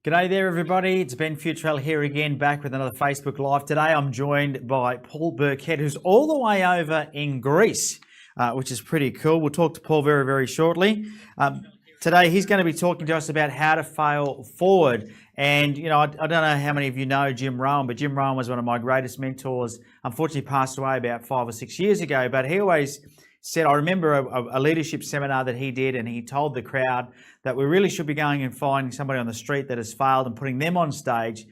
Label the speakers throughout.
Speaker 1: G'day there, everybody. It's Ben Fewtrell here again, back with another Facebook Live. Today I'm joined by Paul Burkett, who's all the way over in Greece, which is pretty cool. We'll talk to Paul very, very shortly. Today he's going to be talking to us about how to fail forward. And, you know, I don't know how many of you know Jim Rohn, but Jim Rohn was one of my greatest mentors. Unfortunately passed away about 5 or 6 years ago, but he always said, I remember a leadership seminar that he did, and he told the crowd that we really should be going and finding somebody on the street that has failed and putting them on stage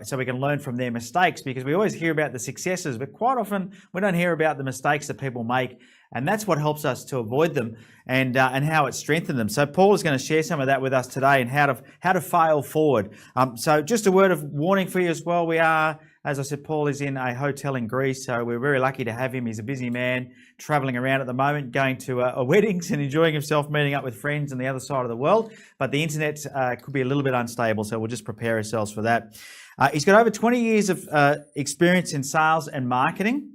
Speaker 1: so we can learn from their mistakes, because we always hear about the successes, but quite often we don't hear about the mistakes that people make, and that's what helps us to avoid them and how it strengthens them. So Paul is going to share some of that with us today and how to fail forward. So just a word of warning for you as well. We are, as I said, Paul is in a hotel in Greece, so we're very lucky to have him. He's a busy man, travelling around at the moment, going to weddings and enjoying himself, meeting up with friends on the other side of the world. But the internet could be a little bit unstable, so we'll just prepare ourselves for that. He's got over 20 years of experience in sales and marketing,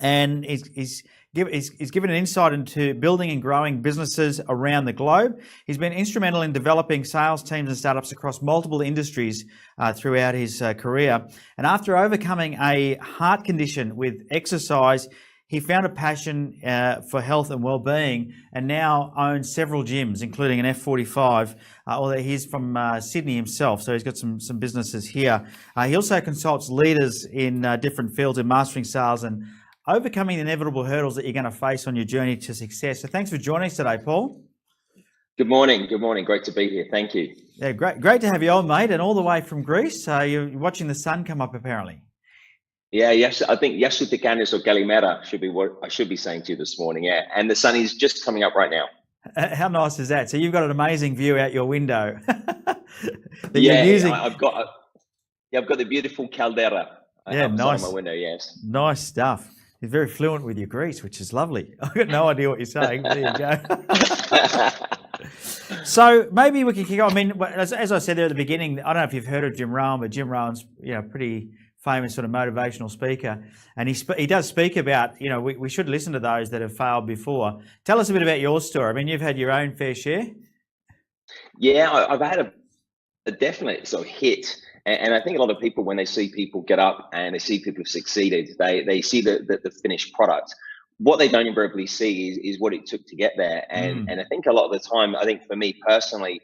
Speaker 1: and he's given an insight into building and growing businesses around the globe. He's been instrumental in developing sales teams and startups across multiple industries throughout his career. And after overcoming a heart condition with exercise, he found a passion for health and well-being, and now owns several gyms, including an F45. Although he's from Sydney himself, so he's got some businesses here. He also consults leaders in different fields in mastering sales and overcoming the inevitable hurdles that you're going to face on your journey to success. So thanks for joining us today, Paul.
Speaker 2: Good morning. Good morning. Great to be here. Thank you.
Speaker 1: Yeah, great to have you on, mate, and all the way from Greece. You're watching the sun come up, apparently.
Speaker 2: Yeah, yes. I think Yasu Tikanis or Galimera should be what I should be saying to you this morning. Yeah, and the sun is just coming up right now.
Speaker 1: How nice is that? So you've got an amazing view out your window.
Speaker 2: You're using. I've got the beautiful caldera.
Speaker 1: Nice.
Speaker 2: On my window. Yes.
Speaker 1: Nice stuff. You're very fluent with your Greece, which is lovely. I've got no idea what you're saying. There you go. So maybe we can kick off. I mean, as I said there at the beginning, I don't know if you've heard of Jim Rohn, but Jim Rohn's pretty famous sort of motivational speaker, and he does speak about we should listen to those that have failed before. Tell us a bit about your story. I mean, you've had your own fair share.
Speaker 2: Yeah, I've had a definite sort of hit. And I think a lot of people, when they see people get up and they see people who've succeeded, they see the finished product. What they don't invariably see is what it took to get there. And I think a lot of the time, I think for me personally,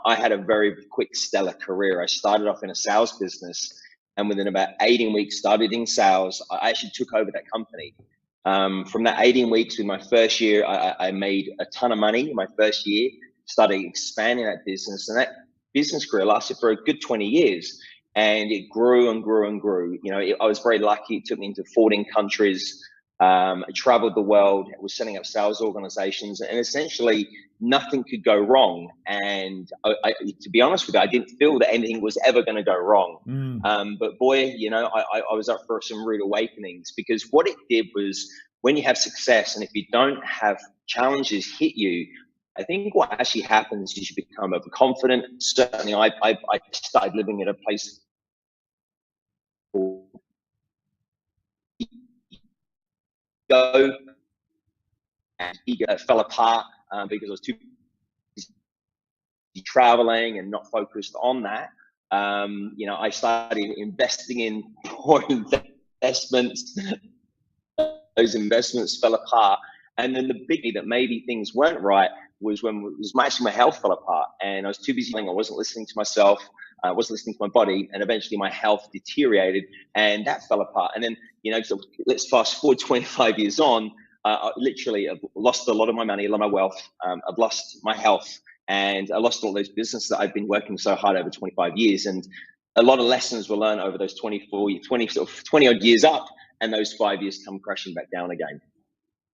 Speaker 2: I had a very quick stellar career. I started off in a sales business, and within about 18 weeks started in sales, I actually took over that company. From that 18 weeks in my first year, I made a ton of money in my first year, started expanding that business, and that business career lasted for a good 20 years, and it grew and grew and grew. I was very lucky. It took me into 14 countries. I traveled the world, was setting up sales organizations, and essentially nothing could go wrong. And to be honest with you, I didn't feel that anything was ever going to go wrong. But boy, I was up for some rude awakenings, because what it did was, when you have success, and if you don't have challenges hit you, I think what actually happens is you become overconfident. Certainly, I started living at a place go, and ego fell apart because I was too busy traveling and not focused on that. I started investing in poor investments. Those investments fell apart, and then the biggie that maybe things weren't right was when actually my health fell apart, and I was too busy. I wasn't listening to myself. I wasn't listening to my body, and eventually my health deteriorated, and that fell apart. And then, so let's fast forward 25 years on. I literally have lost a lot of my money, a lot of my wealth. I've lost my health, and I lost all those businesses that I've been working so hard over 25 years. And a lot of lessons were learned over those 20 odd years up, and those 5 years come crashing back down again.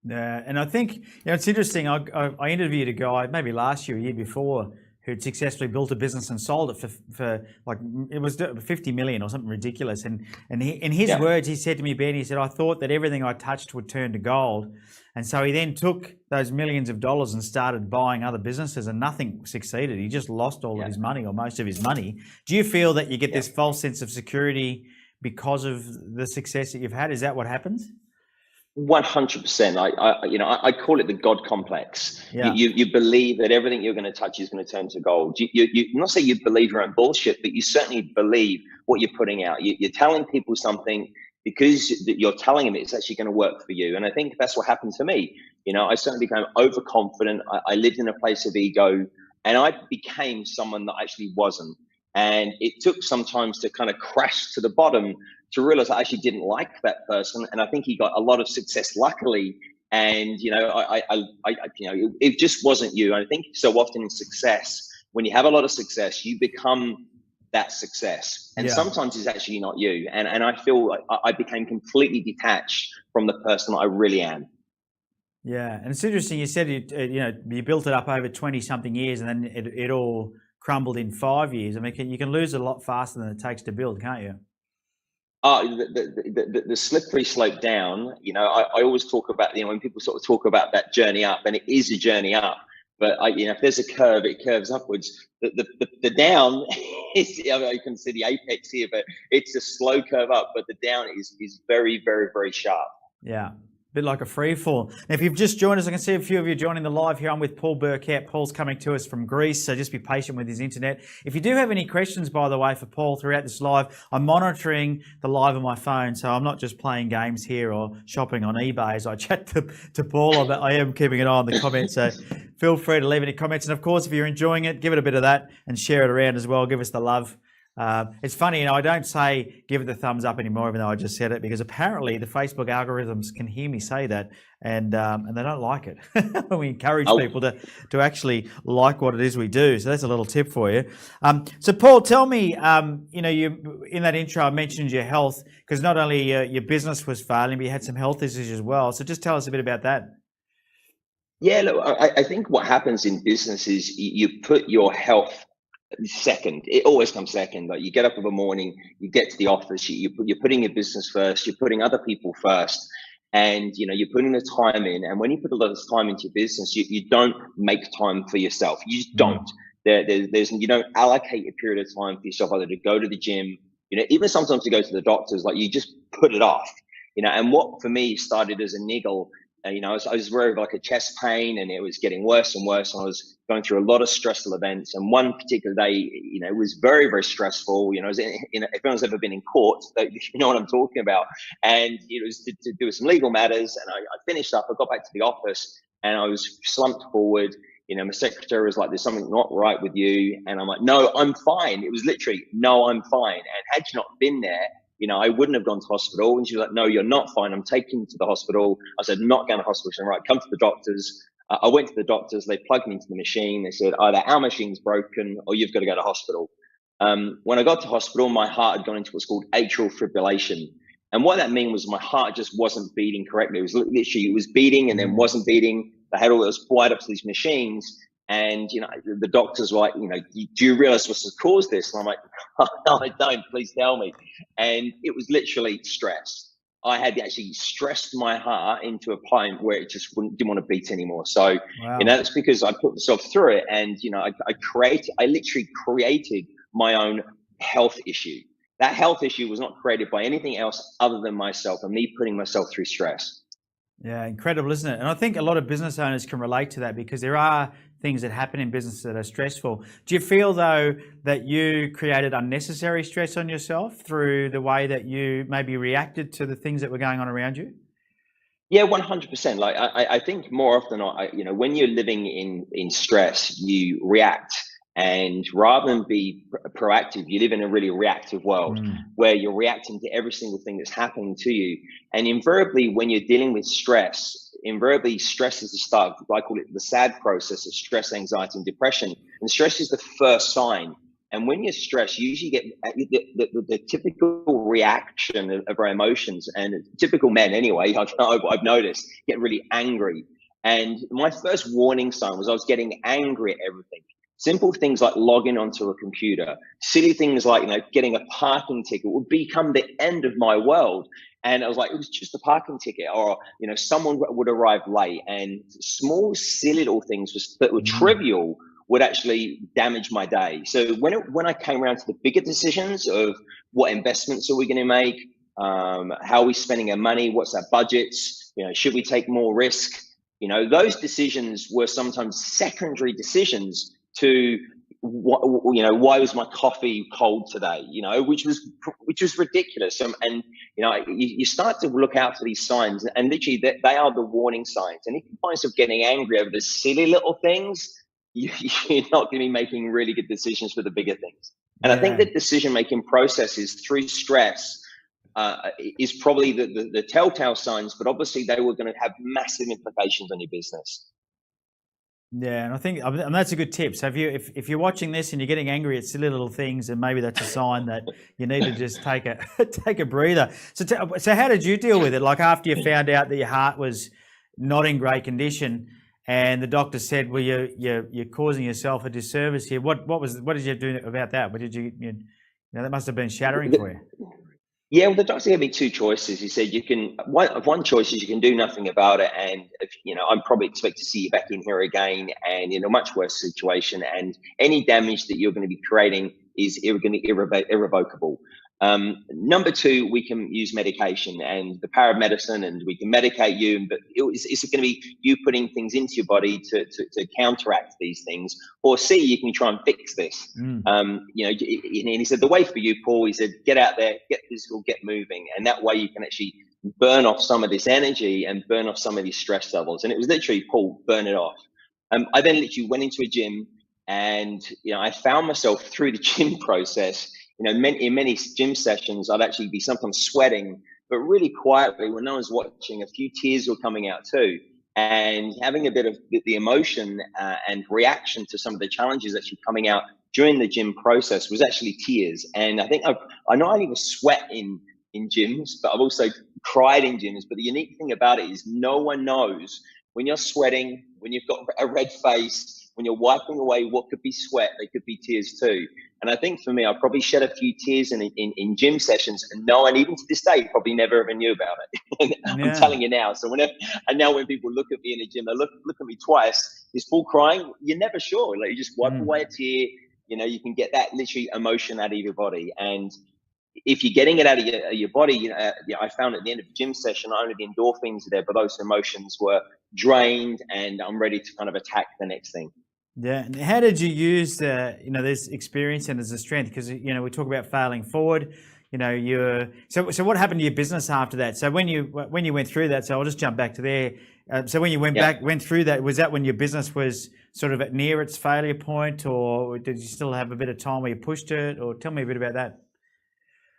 Speaker 1: Yeah, and I think it's interesting. I interviewed a guy maybe last year, a year before, who'd successfully built a business and sold it for like, it was 50 million or something ridiculous. And in his words, he said to me, Ben, he said, I thought that everything I touched would turn to gold. And so he then took those millions of dollars and started buying other businesses, and nothing succeeded. He just lost all of his money, or most of his money. Do you feel that you get this false sense of security because of the success that you've had? Is that what happens?
Speaker 2: 100%. I call it the God complex.
Speaker 1: Yeah.
Speaker 2: You believe that everything you're going to touch is going to turn to gold. You not say you believe your own bullshit, but you certainly believe what you're putting out. You're telling people something because you're telling them it's actually going to work for you. And I think that's what happened to me. I certainly became overconfident. I lived in a place of ego, and I became someone that actually wasn't. And it took some time to kind of crash to the bottom to realize I actually didn't like that person. And I think he got a lot of success, luckily. And, it just wasn't you. And I think so often in success, when you have a lot of success, you become that success. And sometimes it's actually not you. And I feel like I became completely detached from the person I really am.
Speaker 1: Yeah. And it's interesting. You said, you built it up over 20 something years, and then it all crumbled in 5 years. I mean, you can lose a lot faster than it takes to build, can't you?
Speaker 2: The slippery slope down, I always talk about, when people sort of talk about that journey up, and it is a journey up, but if there's a curve, it curves upwards. The down is, you can see the apex here, but it's a slow curve up, but the down is very, very, very sharp.
Speaker 1: Yeah. Bit like a free fall. Now, if you've just joined us, I can see a few of you joining the live here. I'm with Paul Burkett. Paul's coming to us from Greece, so just be patient with his internet. If you do have any questions, by the way, for Paul throughout this live, I'm monitoring the live on my phone, so I'm not just playing games here or shopping on eBay as I chat to Paul. I am keeping an eye on the comments, so feel free to leave any comments. And of course, if you're enjoying it, give it a bit of that and share it around as well. Give us the love. It's funny, I don't say give it the thumbs up anymore, even though I just said it, because apparently the Facebook algorithms can hear me say that, and they don't like it. We encourage people to actually like what it is we do. So that's a little tip for you. So Paul, tell me, you in that intro I mentioned your health, because not only your business was failing, but you had some health issues as well. So just tell us a bit about that.
Speaker 2: Yeah, look, I think what happens in business is you put your health second. It always comes second. Like, you get up in the morning, you get to the office, you're putting your business first, you're putting other people first, and you're putting the time in. And when you put a lot of time into your business, you don't make time for yourself. You just don't. You don't allocate a period of time for yourself, either to go to the gym, even sometimes to go to the doctors. Like, you just put it off. And what for me started as a niggle. I was very like a chest pain, and it was getting worse and worse. And I was going through a lot of stressful events. And one particular day, it was very, very stressful. If anyone's ever been in court, you know what I'm talking about. And it was to do with some legal matters. And I finished up. I got back to the office, and I was slumped forward. My secretary was like, "There's something not right with you." And I'm like, "No, I'm fine." It was literally, "No, I'm fine." And had you not been there, I wouldn't have gone to hospital. And she was like, "No, you're not fine. I'm taking you to the hospital." I said, "Not going to hospital." She said, "Right, come to the doctors." I went to the doctors. They plugged me into the machine. They said, "Either our machine's broken or you've got to go to hospital." When I got to hospital, my heart had gone into what's called atrial fibrillation. And what that meant was my heart just wasn't beating correctly. It was literally, it was beating and then wasn't beating. They had all those wired up to these machines. And, the doctors were like, "Do you realize what's caused this?" And I'm like, "No, I don't. Please tell me." And it was literally stress. I had actually stressed my heart into a point where it just didn't want to beat anymore. So,
Speaker 1: Wow.
Speaker 2: that's because I put myself through it. And, I literally created my own health issue. That health issue was not created by anything else other than myself and me putting myself through stress.
Speaker 1: Yeah, incredible, isn't it? And I think a lot of business owners can relate to that, because there are things that happen in business that are stressful. Do you feel, though, that you created unnecessary stress on yourself through the way that you maybe reacted to the things that were going on around you?
Speaker 2: Yeah, 100%. Like, I think more often than not, when you're living in stress, you react. And rather than be proactive, you live in a really reactive world where you're reacting to every single thing that's happening to you. And invariably, when you're dealing with stress, stress is the start. I call it the SAD process of stress, anxiety, and depression. And stress is the first sign. And when you're stressed, you usually get the typical reaction of our emotions, and typical men anyway, I've noticed, get really angry. And my first warning sign was I was getting angry at everything. Simple things like logging onto a computer, silly things like, getting a parking ticket would become the end of my world. And I was like, it was just a parking ticket, or, someone would arrive late, and small, silly little things that were trivial would actually damage my day. So when I came around to the bigger decisions of what investments are we going to make, how are we spending our money, what's our budgets, Should we take more risk? Those decisions were sometimes secondary decisions to why was my coffee cold today? Which was ridiculous. And you start to look out for these signs, and literally they are the warning signs. And if you find yourself getting angry over the silly little things, you're not going to be making really good decisions for the bigger things. And I think that decision-making processes through stress is probably the telltale signs, but obviously they were going to have massive implications on your business.
Speaker 1: Yeah, and I think that's a good tip. So if you're watching this and you're getting angry at silly little things, and maybe that's a sign that you need to just take a breather. So how did you deal with it? Like after you found out that your heart was not in great condition, and the doctor said, "Well, you're causing yourself a disservice here." What did you do about that? What did you that must have been shattering for you.
Speaker 2: Yeah, well, the doctor gave me two choices. He said one choice is you can do nothing about it, and I'm probably expect to see you back in here again, and in a much worse situation, and any damage that you're going to be creating is irrevocable. Number two, we can use medication and the power of medicine, and we can medicate you, but it's going to be you putting things into your body to counteract these things, or C, you can try and fix this. And he said, the way for you, Paul, he said, get out there, get physical, get moving. And that way you can actually burn off some of this energy and burn off some of these stress levels. And it was literally, Paul, burn it off. I then literally went into a gym, and, I found myself through the gym process, in many gym sessions, I'd actually be sometimes sweating, but really quietly when no one's watching, a few tears were coming out too. And having a bit of the emotion and reaction to some of the challenges actually coming out during the gym process was actually tears. And I think I not only was sweat in gyms, but I've also cried in gyms. But the unique thing about it is no one knows when you're sweating, when you've got a red face, when you're wiping away what could be sweat, they could be tears too. And I think for me, I probably shed a few tears in gym sessions, and no one, even to this day, probably never even knew about it. I'm telling you now. So now when people look at me in the gym, they look at me twice. Is Paul crying? You're never sure. Like, you just wipe away a tear. You can get that literally emotion out of your body. And if you're getting it out of your body, I found at the end of the gym session, not only the endorphins are there, but those emotions were drained, and I'm ready to kind of attack the next thing.
Speaker 1: Yeah. And how did you use this experience and as a strength? Because we talk about failing forward. So what happened to your business after that? So when you went through that, so I'll just jump back to there. So when you went through that, was that when your business was sort of near its failure point, or did you still have a bit of time where you pushed it? Or tell me a bit about that.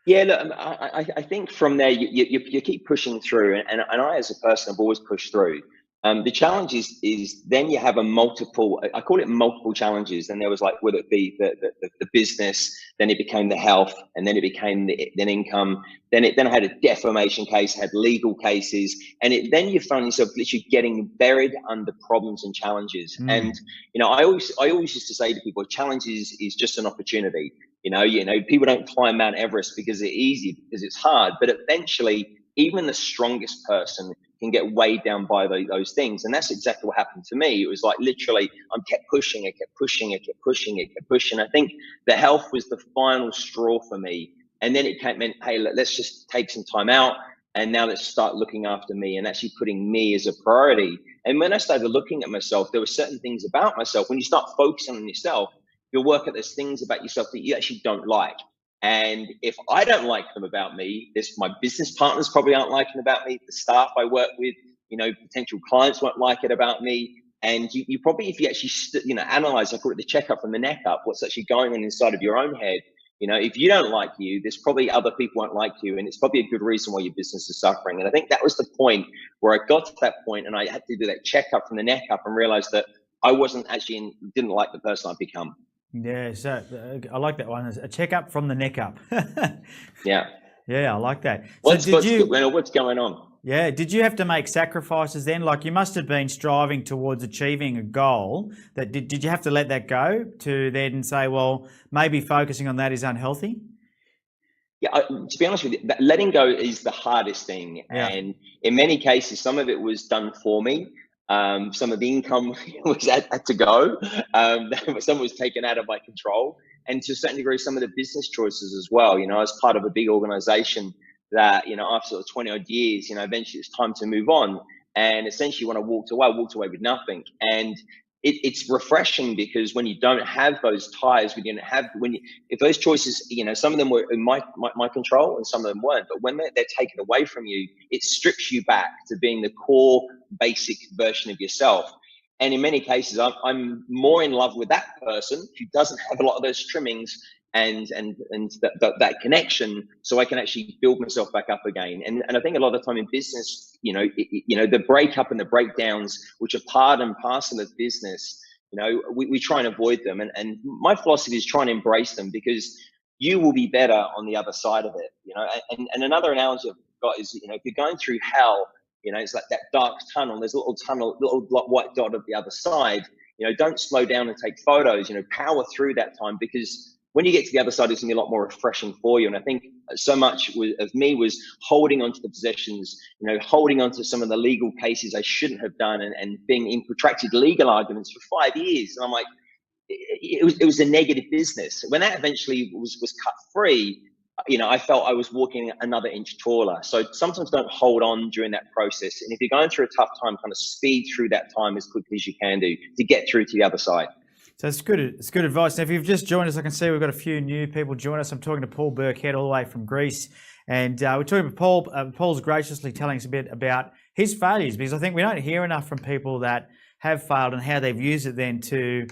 Speaker 2: Yeah, look, I think from there you keep pushing through, and I as a person have always pushed through. The challenge is then you have I call it multiple challenges. And there was whether it be the business, then it became the health, and then it became the income. Then I had a defamation case, had legal cases, and then you find yourself literally getting buried under problems and challenges. And I always used to say to people, challenges is just an opportunity. People don't climb Mount Everest because it's easy, because it's hard, but eventually even the strongest person can get weighed down by those things. And that's exactly what happened to me. It was literally, I kept pushing. I think the health was the final straw for me. And then it meant, hey, let's just take some time out, and now let's start looking after me and actually putting me as a priority. And when I started looking at myself, there were certain things about myself. When you start focusing on yourself, you'll work at those things about yourself that you actually don't like. And if I don't like them about me, my business partners probably aren't liking about me. The staff I work with, potential clients won't like it about me. And you probably, if you actually, analyze, I call it the checkup from the neck up, what's actually going on inside of your own head. If you don't like you, there's probably other people won't like you. And it's probably a good reason why your business is suffering. And I think that was the point where I got to that point, and I had to do that checkup from the neck up and realize that I didn't like the person I'd become.
Speaker 1: Yeah, so I like that one. A checkup from the neck up.
Speaker 2: Yeah,
Speaker 1: I like that.
Speaker 2: What's going on?
Speaker 1: Yeah, did you have to make sacrifices then? Like, you must have been striving towards achieving a goal. Did you have to let that go to then say, well, maybe focusing on that is unhealthy?
Speaker 2: Yeah, to be honest with you, letting go is the hardest thing. Yeah. And in many cases, some of it was done for me. Some of the income had to go. Some was taken out of my control, and to a certain degree, some of the business choices as well. I was part of a big organization that, after sort of 20 odd years, eventually it's time to move on. And essentially when I walked away with nothing. And it's refreshing, because when you don't have those ties, if those choices, some of them were in my control and some of them weren't, but when they're taken away from you, it strips you back to being the core basic version of yourself. And in many cases, I'm more in love with that person who doesn't have a lot of those trimmings and that connection, so I can actually build myself back up again. And I think a lot of the time in business, the breakup and the breakdowns, which are part and parcel of business, we try and avoid them. And my philosophy is try and embrace them, because you will be better on the other side of it. And another analogy I've got is, if you're going through hell, it's like that dark tunnel. There's a little white dot at the other side. Don't slow down and take photos. Power through that time, because when you get to the other side, it's gonna be a lot more refreshing for you. And I think so much of me was holding onto the possessions, holding onto some of the legal cases I shouldn't have done, and being in protracted legal arguments for 5 years. And I'm like, it was a negative business. When that eventually was cut free, I felt I was walking another inch taller. So sometimes don't hold on during that process. And if you're going through a tough time, kind of speed through that time as quickly as you can do to get through to the other side.
Speaker 1: So it's good advice. Now, if you've just joined us, I can see we've got a few new people join us. I'm talking to Paul Burkett all the way from Greece. And we're talking to Paul. Paul's graciously telling us a bit about his failures, because I think we don't hear enough from people that have failed and how they've used it then to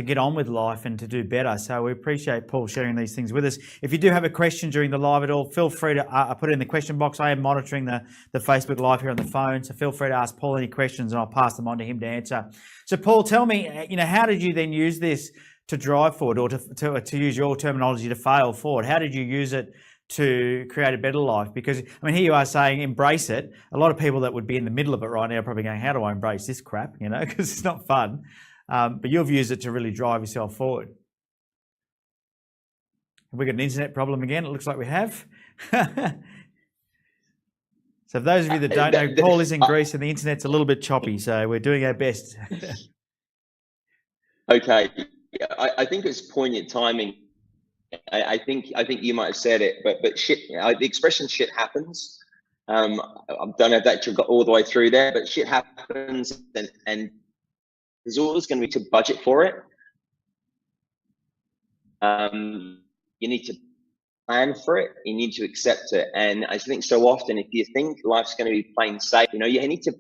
Speaker 1: get on with life and to do better. So we appreciate Paul sharing these things with us. If you do have a question during the live at all, feel free to put it in the question box. I am monitoring the Facebook live here on the phone, so feel free to ask Paul any questions and I'll pass them on to him to answer. So Paul, tell me, how did you then use this to drive forward, or to use your terminology, to fail forward? How did you use it to create a better life? Because here you are saying embrace it. A lot of people that would be in the middle of it right now are probably going, how do I embrace this crap? Because it's not fun. But you've used it to really drive yourself forward. Have we got an internet problem again? It looks like we have. So for those of you that don't know, Paul is in Greece and the internet's a little bit choppy, so we're doing our best.
Speaker 2: Okay, I think it's poignant timing. I think you might have said it, but shit. The expression "shit happens." I don't know if that got all the way through there, but shit happens, and there's always going to be to budget for it. You need to plan for it. You need to accept it. And I think so often, if you think life's going to be plain safe, you need to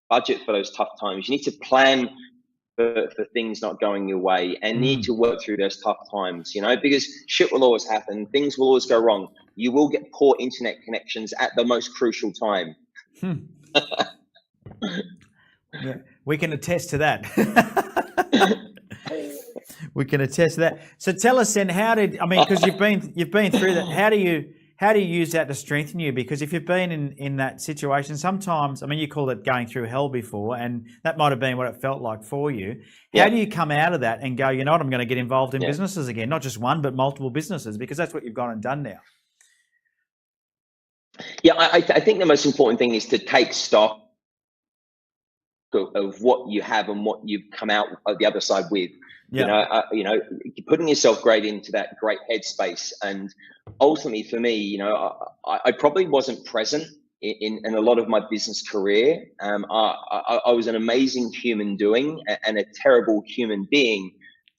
Speaker 2: budget for those tough times. You need to plan for things not going your way, and need to work through those tough times, because shit will always happen. Things will always go wrong. You will get poor internet connections at the most crucial time.
Speaker 1: Yeah, we can attest to that. We can attest to that. So tell us then, because you've been through that, how do you use that to strengthen you? Because if you've been in that situation, sometimes, you called it going through hell before, and that might have been what it felt like for you. How do you come out of that and go, I'm going to get involved in businesses again, not just one, but multiple businesses, because that's what you've gone and done now.
Speaker 2: Yeah, I think the most important thing is to take stock of what you have and what you've come out of the other side with. Putting yourself great into that great headspace. And ultimately for me, I probably wasn't present in a lot of my business career. I was an amazing human doing and a terrible human being.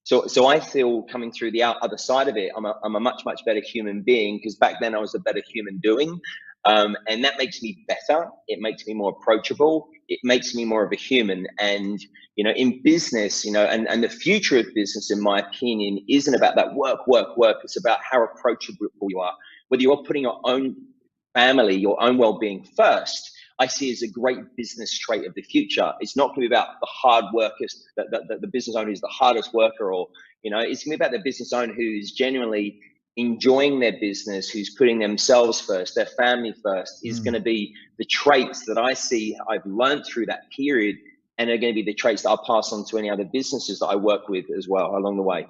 Speaker 2: So I feel coming through the other side of it, I'm a much, much better human being, because back then I was a better human doing. And that makes me better. It makes me more approachable. It makes me more of a human. And, in business, and the future of business, in my opinion, isn't about that work. It's about how approachable you are. Whether you're putting your own family, your own well-being first, I see as a great business trait of the future. It's not going to be about the hard workers, the business owner who's the hardest worker, or, it's going to be about the business owner who's genuinely enjoying their business, who's putting themselves first, their family first, is going to be the traits that I see I've learned through that period, and are going to be the traits that I'll pass on to any other businesses that I work with as well along the way.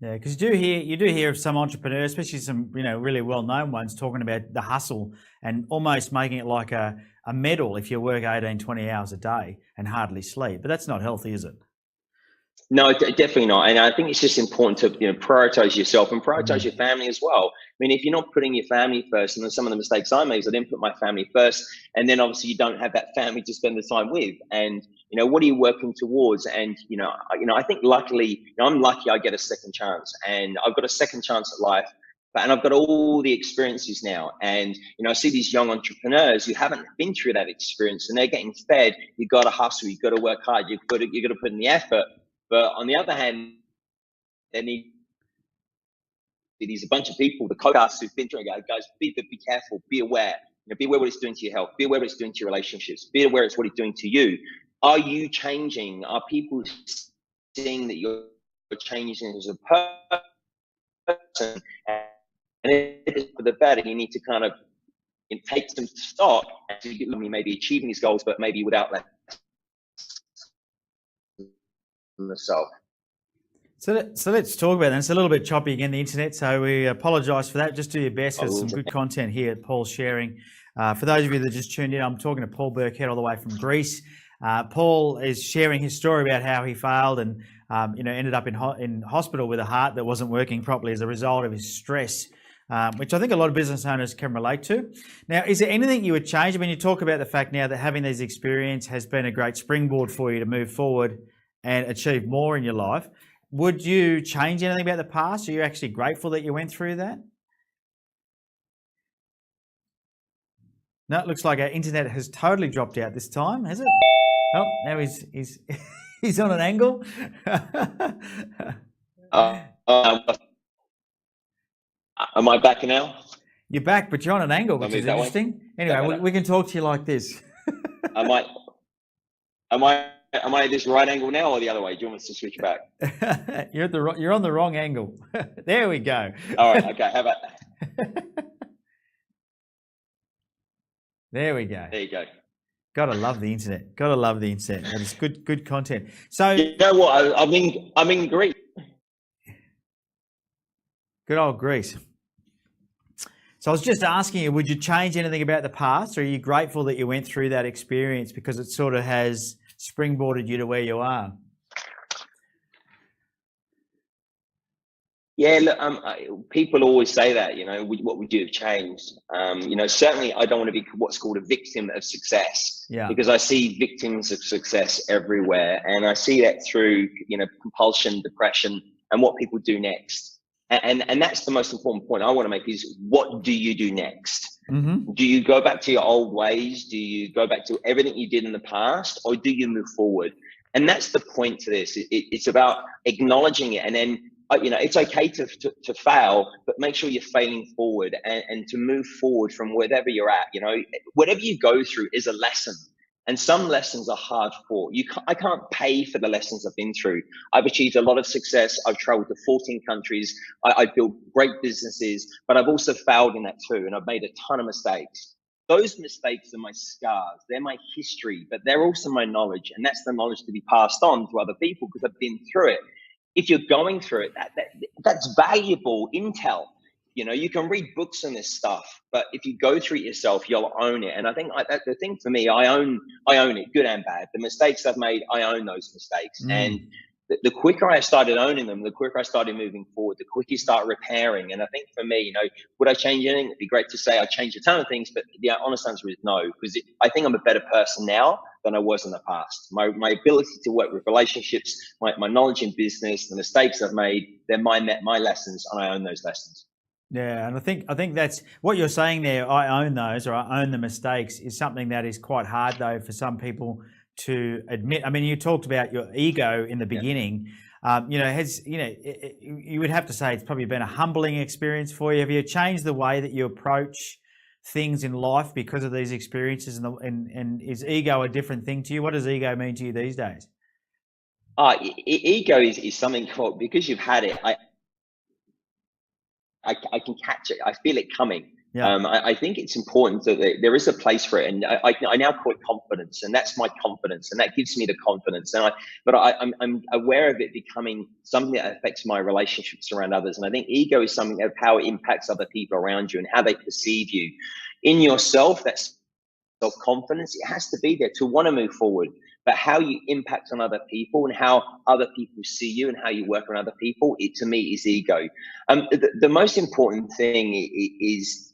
Speaker 1: Yeah, because you do hear of some entrepreneurs, especially some really well-known ones, talking about the hustle and almost making it like a medal if you work 18, 20 hours a day and hardly sleep. But that's not healthy, is it?
Speaker 2: No, definitely not. And I think it's just important to prioritize yourself and prioritize your family as well. I mean, if you're not putting your family first, and some of the mistakes I made is I didn't put my family first, and then obviously you don't have that family to spend the time with. And what are you working towards? And I think luckily, I'm lucky I get a second chance, and I've got a second chance at life. And I've got all the experiences now, and I see these young entrepreneurs who haven't been through that experience, and they're getting fed. You got to hustle, you got to work hard, you got to put in the effort. But on the other hand, there's a bunch of people, the co-casts who've been through it, guys, be careful, be aware. Be aware what it's doing to your health, be aware what it's doing to your relationships, be aware it's what it's doing to you. Are you changing? Are people seeing that you're changing as a person? And if it's for the better, you need to kind of take some stock and maybe achieving these goals, but maybe without that myself.
Speaker 1: So let's talk about that. It's a little bit choppy again, the internet, so we apologise for that. Just do your best. There's some good content here that Paul's sharing. For those of you that just tuned in, I'm talking to Paul Burkett all the way from Greece. Paul is sharing his story about how he failed and ended up in hospital with a heart that wasn't working properly as a result of his stress, which I think a lot of business owners can relate to. Now, is there anything you would change? I mean, you talk about the fact now that having these experiences has been a great springboard for you to move forward and achieve more in your life. Would you change anything about the past? Are you actually grateful that you went through that? No, it looks like our internet has totally dropped out this time, has it? Oh, now he's he's on an angle.
Speaker 2: Am I back now?
Speaker 1: You're back, but you're on an angle, which is interesting. Anyway, we can talk to you like this.
Speaker 2: Am I this right angle now or the other way? Do you want us to switch back?
Speaker 1: You're on the wrong angle. There we go.
Speaker 2: All right. Okay. How about that?
Speaker 1: There we go.
Speaker 2: There you go.
Speaker 1: Gotta love the internet. Gotta love the internet. That is good content. So
Speaker 2: you know what? I'm in Greece.
Speaker 1: Good old Greece. So I was just asking you, would you change anything about the past, or are you grateful that you went through that experience because it sort of has springboarded you to where you are?
Speaker 2: Yeah, look, people always say that, what would you have changed? Certainly I don't want to be what's called a victim of success, because I see victims of success everywhere. And I see that through, compulsion, depression, and what people do next. And that's the most important point I want to make is, what do you do next? Mm-hmm. Do you go back to your old ways? Do you go back to everything you did in the past, or do you move forward? And that's the point to this. It's about acknowledging it, and then it's okay to fail, but make sure you're failing forward and to move forward from wherever you're at. Whatever you go through is a lesson, and some lessons are hard fought. I can't pay for the lessons I've been through. I've achieved a lot of success. I've traveled to 14 countries. I've built great businesses, but I've also failed in that too, and I've made a ton of mistakes. Those mistakes are my scars. They're my history, but they're also my knowledge, and that's the knowledge to be passed on to other people because I've been through it. If you're going through it, that's valuable intel. You can read books on this stuff, but if you go through it yourself, you'll own it. And I think the thing for me, I own it, good and bad. The mistakes I've made, I own those mistakes. And the quicker I started owning them, the quicker I started moving forward, the quicker you start repairing. And I think for me, would I change anything? It'd be great to say I changed a ton of things, but the honest answer is no, because I think I'm a better person now than I was in the past. My ability to work with relationships, my knowledge in business, the mistakes I've made, they're my lessons, and I own those lessons.
Speaker 1: Yeah, and I think that's what you're saying there. I own those, or I own the mistakes, is something that is quite hard though for some people to admit. I mean, you talked about your ego in the beginning. You would have to say it's probably been a humbling experience for you. Have you changed the way that you approach things in life because of these experiences? And is ego a different thing to you? What does ego mean to you these days?
Speaker 2: Ego is something called, because you've had it. I can catch it. I feel it coming. Yeah. I think it's important that there is a place for it, and I now call it confidence, and that's my confidence, and that gives me the confidence. But I'm aware of it becoming something that affects my relationships around others, and I think ego is something of how it impacts other people around you and how they perceive you. In yourself, that's self-confidence. It has to be there to want to move forward. but how you impact on other people and how other people see you and how you work on other people, it to me is ego. The most important thing is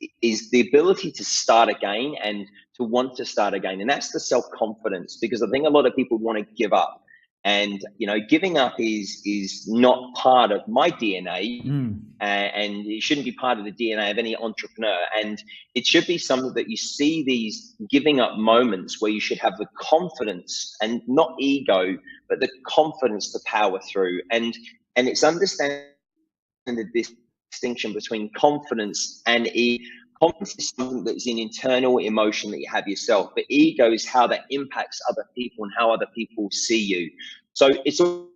Speaker 2: the ability to start again and to want to start again, and that's the self-confidence, because I think a lot of people want to give up. And giving up is not part of my DNA, and it shouldn't be part of the DNA of any entrepreneur. And it should be something that you see these giving up moments where you should have the confidence and not ego, but the confidence to power through. And it's understanding the distinction between confidence and ego. Confidence is something that's an internal emotion that you have yourself, but ego is how that impacts other people and how other people see you. So it's all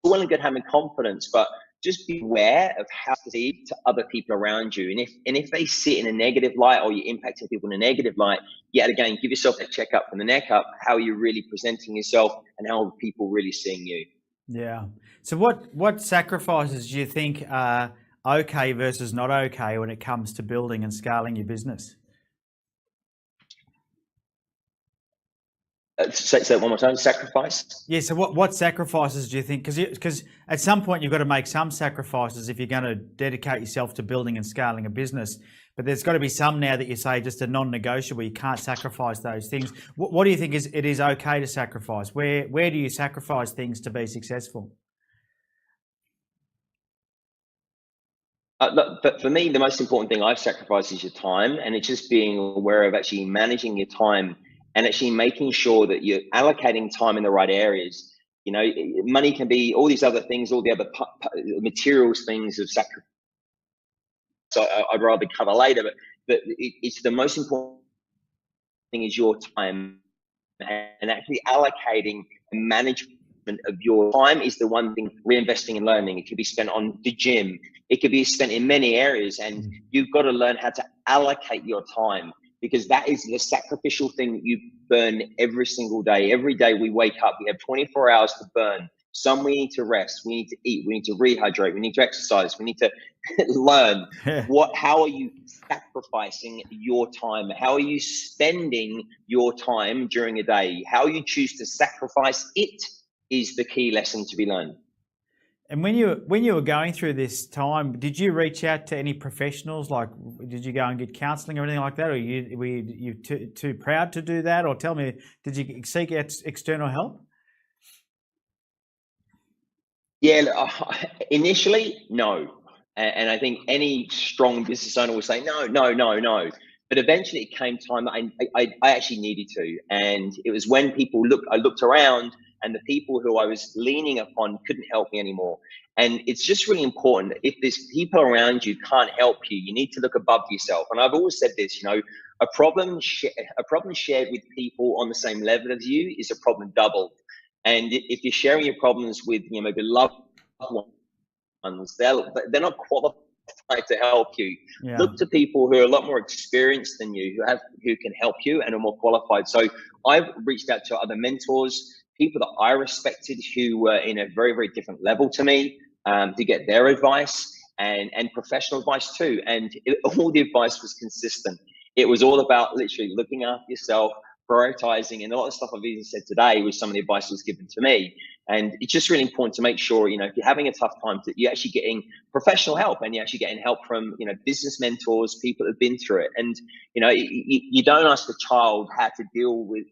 Speaker 2: well and good having confidence, but just be aware of how to see to other people around you. And if they sit in a negative light, or you're impacting people in a negative light, yet again, give yourself a checkup from the neck up, how you're really presenting yourself and how are people really seeing you.
Speaker 1: Yeah. So what sacrifices do you think are okay versus not okay when it comes to building and scaling your business?
Speaker 2: Say that one more time. Sacrifice.
Speaker 1: Yeah. So what sacrifices do you think? Because at some point you've got to make some sacrifices if you're going to dedicate yourself to building and scaling a business. But there's got to be some now that you say just a non-negotiable. You can't sacrifice those things. What do you think it is okay to sacrifice? Where do you sacrifice things to be successful?
Speaker 2: But for me, the most important thing I've sacrificed is your time, and it's just being aware of actually managing your time and actually making sure that you're allocating time in the right areas. Money can be all these other things, all the other materials things of sacrifice. So I'd rather cover later, but it's the most important thing is your time, and actually allocating and management of your time is the one thing. Reinvesting in learning, it could be spent on the gym, it could be spent in many areas, and you've got to learn how to allocate your time, because that is the sacrificial thing that you burn every single day. Every day we wake up, we have 24 hours to burn. Some we need to rest, we need to eat, we need to rehydrate, we need to exercise, we need to learn. How are you sacrificing your time? How are you spending your time during a day? How you choose to sacrifice it is the key lesson to be learned.
Speaker 1: And when you were going through this time, did you reach out to any professionals? Like, did you go and get counselling or anything like that, or were you too proud to do that? Or tell me, did you seek external help?
Speaker 2: Yeah, initially, no. And I think any strong business owner will say, no. But eventually it came time that I actually needed to. And it was when I looked around, and the people who I was leaning upon couldn't help me anymore. And it's just really important that if there's people around you can't help you, you need to look above yourself. And I've always said this, a problem shared with people on the same level as you is a problem doubled. And if you're sharing your problems with maybe loved ones, they're not qualified to help you. Yeah. Look to people who are a lot more experienced than you, who can help you and are more qualified. So I've reached out to other mentors, people that I respected who were in a very, very different level to me, to get their advice and professional advice too. And all the advice was consistent. It was all about literally looking after yourself, prioritizing, and a lot of stuff I've even said today was some of the advice that was given to me. And it's just really important to make sure, if you're having a tough time, that you're actually getting professional help, and you're actually getting help from, business mentors, people that have been through it. And, you don't ask a child how to deal with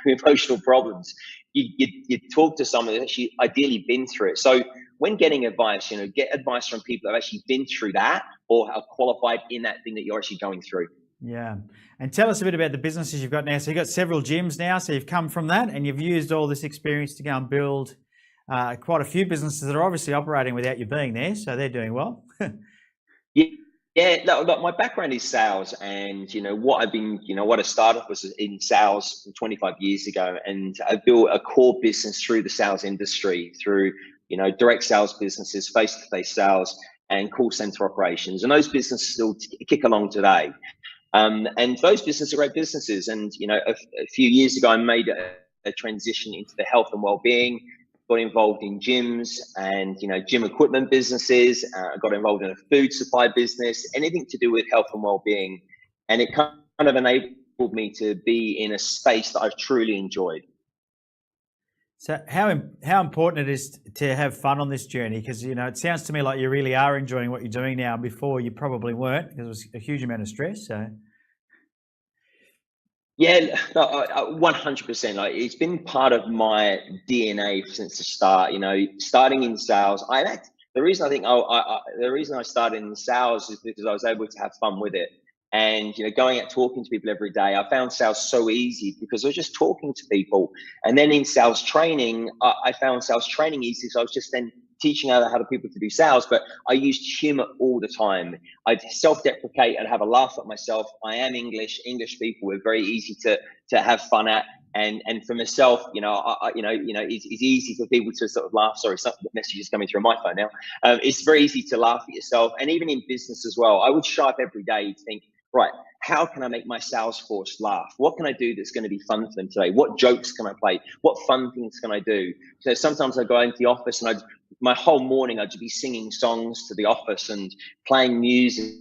Speaker 2: emotional problems. You talk to someone that's actually ideally been through it. So when getting advice, get advice from people that have actually been through that or are qualified in that thing that you're actually going through.
Speaker 1: Yeah. And tell us a bit about the businesses you've got now. So you've got several gyms now. So you've come from that and you've used all this experience to go and build quite a few businesses that are obviously operating without you being there. So they're doing well.
Speaker 2: Yeah. Look, my background is sales, and what I started was in sales 25 years ago, and I built a core business through the sales industry, through direct sales businesses, face-to-face sales, and call center operations. And those businesses still kick along today. And those businesses are great businesses. And, a few years ago, I made a transition into the health and well-being, got involved in gyms and, gym equipment businesses. I got involved in a food supply business, anything to do with health and well-being. And it kind of enabled me to be in a space that I've truly enjoyed.
Speaker 1: So how important it is to have fun on this journey? Because, you know, it sounds to me like you really are enjoying what you're doing now. Before you probably weren't, because it was a huge amount of stress. So
Speaker 2: Yeah, no, 100%. Like, it's been part of my DNA since the start. You know, starting in sales, the reason I think the reason I started in sales is because I was able to have fun with it. And, you know, going out talking to people every day, I found sales so easy because I was just talking to people. And then in sales training, I found sales training easy. So I was just then teaching other people to do sales, but I used humor all the time. I'd self-deprecate and have a laugh at myself. I am English. English people are very easy to have fun at. And for myself, you know, it's easy for people to sort of laugh. Sorry, some messages coming through my phone now. It's very easy to laugh at yourself, and even in business as well. I would show up every day to think, right, how can I make my sales force laugh? What can I do that's going to be fun for them today? What jokes can I play? What fun things can I do? So sometimes I go into the office and my whole morning I'd be singing songs to the office and playing music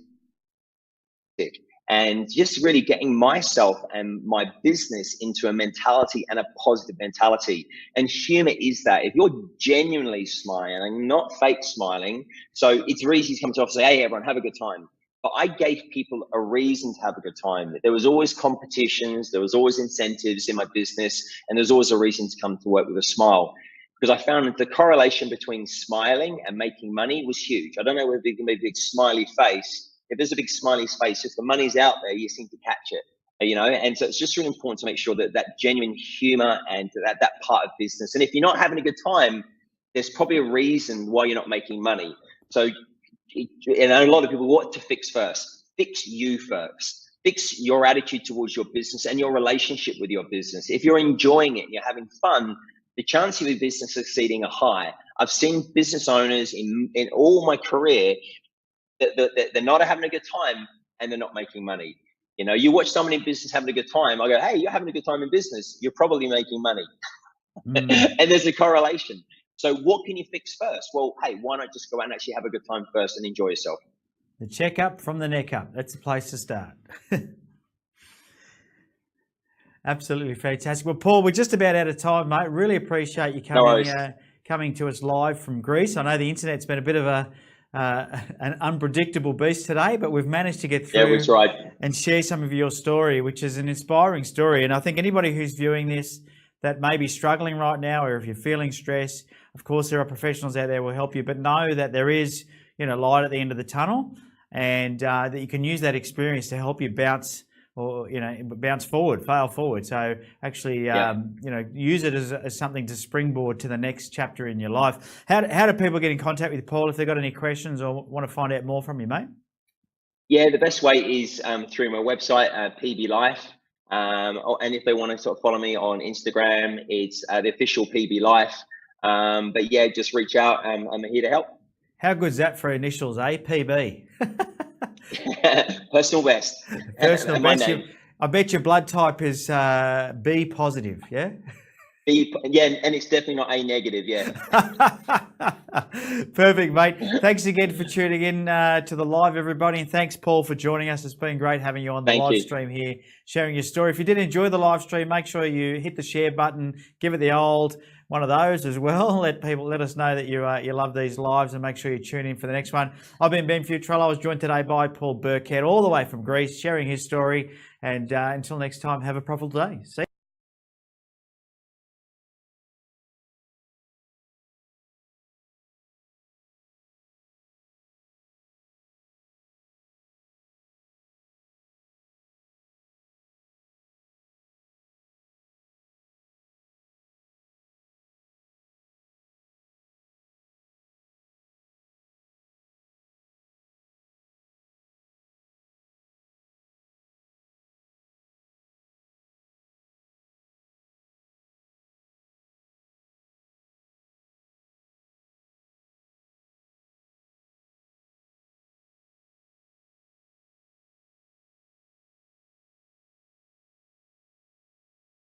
Speaker 2: and just really getting myself and my business into a mentality and a positive mentality. And humor is that. If you're genuinely smiling, not fake smiling, so it's very easy to come to the office and say, hey, everyone, have a good time. But I gave people a reason to have a good time. There was always competitions, there was always incentives in my business, and there's always a reason to come to work with a smile. Because I found that the correlation between smiling and making money was huge. I don't know whether you can make a big smiley face. If there's a big smiley face, if the money's out there, you seem to catch it, you know? And so it's just really important to make sure that genuine humor and that part of business. And if you're not having a good time, there's probably a reason why you're not making money. So, and a lot of people, what to fix first? Fix you first. Fix your attitude towards your business and your relationship with your business. If you're enjoying it and you're having fun, the chance of your business succeeding are high. I've seen business owners in all my career that they're not having a good time and they're not making money. You know, you watch someone in business having a good time, I go, hey, you're having a good time in business, you're probably making money. And there's a correlation. So what can you fix first? Well, hey, why not just go out and actually have a good time first and enjoy yourself?
Speaker 1: the checkup from the neck up. That's the place to start. Absolutely fantastic. Well, Paul, we're just about out of time, mate. Really appreciate you coming to us live from Greece. I know the internet's been a bit of an unpredictable beast today, but we've managed to get through and share some of your story, which is an inspiring story. And I think anybody who's viewing this that may be struggling right now, or if you're feeling stress, of course, there are professionals out there who will help you, but know that there is, you know, light at the end of the tunnel, and that you can use that experience to help you bounce forward, fail forward. So actually, you know, use it as something to springboard to the next chapter in your life. How do people get in contact with Paul if they've got any questions or want to find out more from you, mate?
Speaker 2: Yeah, the best way is through my website, PB Life. And if they want to sort of follow me on Instagram, it's the official PB Life. But yeah, just reach out. I'm here to help.
Speaker 1: How good is that for initials, eh? PB.
Speaker 2: Personal best.
Speaker 1: Personal best. I bet your blood type is B positive, yeah?
Speaker 2: Yeah, and it's definitely not A negative, yeah.
Speaker 1: Perfect, mate. Thanks again for tuning in to the live, everybody. And thanks, Paul, for joining us. It's been great having you on the live stream here, sharing your story. If you did enjoy the live stream, make sure you hit the share button, give it the old one of those as well. Let us know that you love these lives, and make sure you tune in for the next one. I've been Ben Fewtrell. I was joined today by Paul Burkett, all the way from Greece, sharing his story. And until next time, have a profitable day. See you.